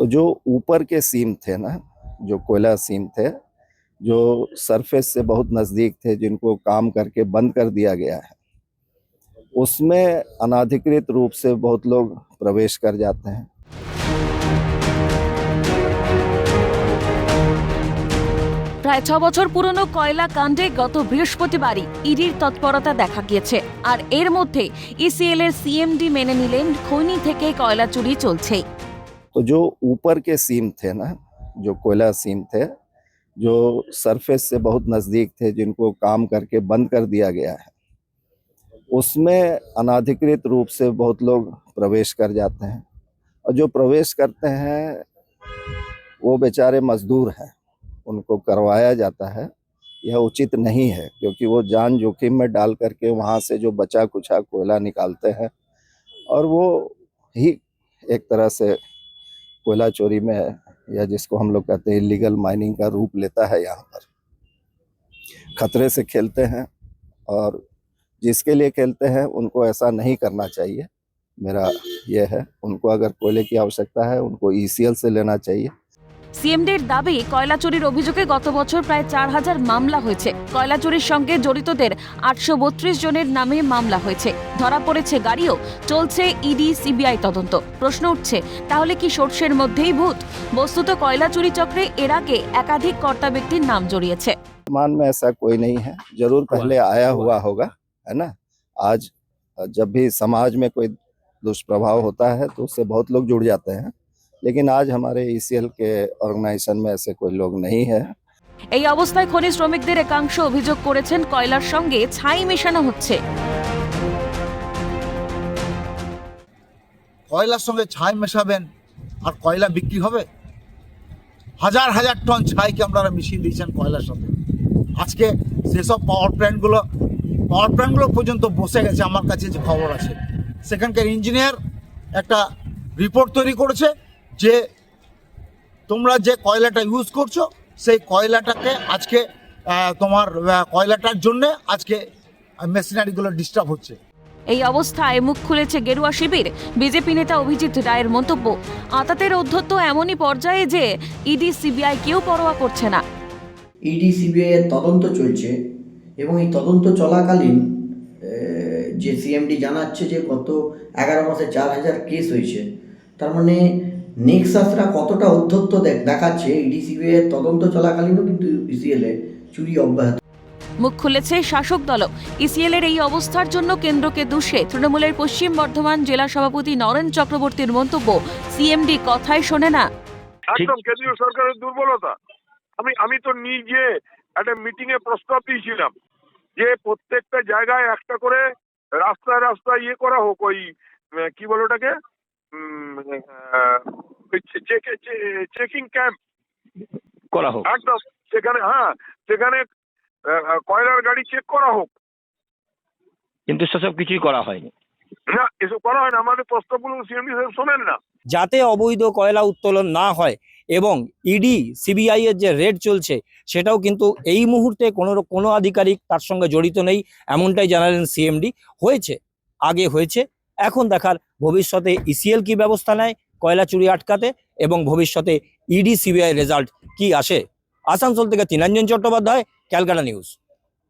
तो जो ऊपर के सीम थे ना, जो कोयला सीम थे, जो सरफेस से बहुत नज़दीक थे, जिनको काम करके बंद कर दिया गया है, उसमें अनाधिकृत रूप से बहुत लोग प्रवेश कर जाते हैं। প্রায় 6 বছর পুরনো কয়লা কাণ্ডে গত বৃহস্পতিবারই ইডির তৎপরতা দেখা গিয়েছে। আর এর মধ্যে ইসিএল এর সিএমডি মেনে নিলেন খনি থেকে কয়লা চুরি চলছে। तो जो ऊपर के सीम थे ना, जो कोयला सीम थे, जो सरफेस से बहुत नज़दीक थे, जिनको काम करके बंद कर दिया गया है, उसमें अनाधिकृत रूप से बहुत लोग प्रवेश कर जाते हैं। और जो प्रवेश करते हैं वो बेचारे मजदूर हैं, उनको करवाया जाता है। यह उचित नहीं है, क्योंकि वो जान जोखिम में डाल करके वहाँ से जो बचा कुचा कोयला निकालते हैं, और वो ही एक तरह से कोयला चोरी में, या जिसको हम लोग कहते हैं इलीगल माइनिंग का रूप लेता है। यहाँ पर खतरे से खेलते हैं, और जिसके लिए खेलते हैं उनको ऐसा नहीं करना चाहिए। मेरा यह है, उनको अगर कोयले की आवश्यकता है उनको ईसीएल से लेना चाहिए। সিএমডির দাবি, কয়লা চুরির অভিযোগে গত বছর প্রায় 4000 মামলা হয়েছে। কয়লা চুরির সঙ্গে জড়িতদের 832 জনের নামে মামলা হয়েছে। ধরা পড়েছে গাড়িও। চলছে ইডি সিবিআই তদন্ত। প্রশ্ন উঠছে, তাহলে কি সর্ষের মধ্যেই ভূত? বস্তুত কয়লা চুরি চক্রে এর আগে একাধিক কর্তা ব্যক্তির নাম জড়িয়েছে। मान में ऐसा कोई नहीं है, जरूर पहले आया हुआ होगा, है ना। आज जब भी समाज में कोई दुष्प्रभाव होता है तो उससे बहुत लोग जुड़ जाते हैं, लेकिन आज हमारे ईसीएल के ऑर्गेनाइजेशन में ऐसे कोई लोग नहीं है। এই অবস্থায় খনি শ্রমিকদের একাংশ অভিযোগ করেছেন, কয়লার সঙ্গে ছাই মেশানো হচ্ছে। কয়লার সঙ্গে ছাই মেশাবেন আর কয়লা বিক্রি হবে? হাজার হাজার টন ছাইকে আপনারা মিশিয়ে দিয়েছেন কয়লার সাথে। আজকে সেসব পাওয়ার প্ল্যান্টগুলো পর্যন্ত বসে গেছে। আমার কাছে যে খবর আছে, সেখানকার ইঞ্জিনিয়ার একটা রিপোর্ট তৈরি করেছে যে তোমরা যে কয়লাটা ইউজ করছো, সেই কয়লাটাকে আজকে তোমার কয়লাটার জন্য আজকে মেশিনারিগুলো ডিস্টার্ব হচ্ছে। এই অবস্থায় মুখ খুলেছে গেরুয়া শিবির। বিজেপি নেতা অভিজিৎ রায়ের মন্তব্য, আতাতের অধ্যত্ত এমনই পর্যায়ে যে ইডি সিবিআই কেউ পরোয়া করছে না। ইডি সিবিআই এর তদন্ত চলছে, এবং এই তদন্ত চলাকালীন যে সিএমডি জানাচ্ছে যে গত 11 মাসে 4000 কেস হয়েছে। তার মানে নেক্সাসরা কতটা অধ্যত্ত দেখাচ্ছে, ইডি সিবিআই এর তদন্ত চলাকালীনও কিন্তু ইসিএল এ চুরি অব্যাহত। মুখ খুলেছে শাসক দল। ইসিএল এর এই অবস্থার জন্য কেন্দ্রকে দোষে তৃণমূলের পশ্চিম বর্ধমান জেলা সভাপতি নরেন চক্রবর্তীর মন্তব্য, সিএমডি কথাই শোনে না। একদম কেন্দ্রীয় সরকারের দুর্বলতা। আমি তো নিজে একটা মিটিং এ প্রস্তাব দিয়েছিলাম যে প্রত্যেকটা জায়গায় একটা করে রাস্তায় ইয়ে করা হোক, ওই কি বলে ওটাকে, চেকিং ক্যাম্প করা হোক একদম। সেখানে কয়লার গাড়ি চেক করা হোক, কিন্তু সেসব কিছুই করা হয়নি। না, এসব করা হয় না। আমাদের প্রস্তাবগুলো সিএমডি সাহেব শোনেন না। যাতে অবৈধ কয়লা উত্তোলন না হয়, এবং ইডি সিবিআই এর যে রেড চলছে সেটাও কিন্তু এই মুহূর্তে কোনো আধিকারিক তার সঙ্গে জড়িত নেই, এমনটাই জানালেন সিএমডি। আগে হয়েছে, এখন দেখার ভবিষ্যতে ইসিএল কি ব্যবস্থা নেয় কয়লা চুরি আটকাতে, এবং ভবিষ্যতে ইডি সিবিআই রেজাল্ট কি আসে। আসানসোল থেকে তিনাঞ্জন চট্টোপাধ্যায়, ক্যালকাটা নিউজ।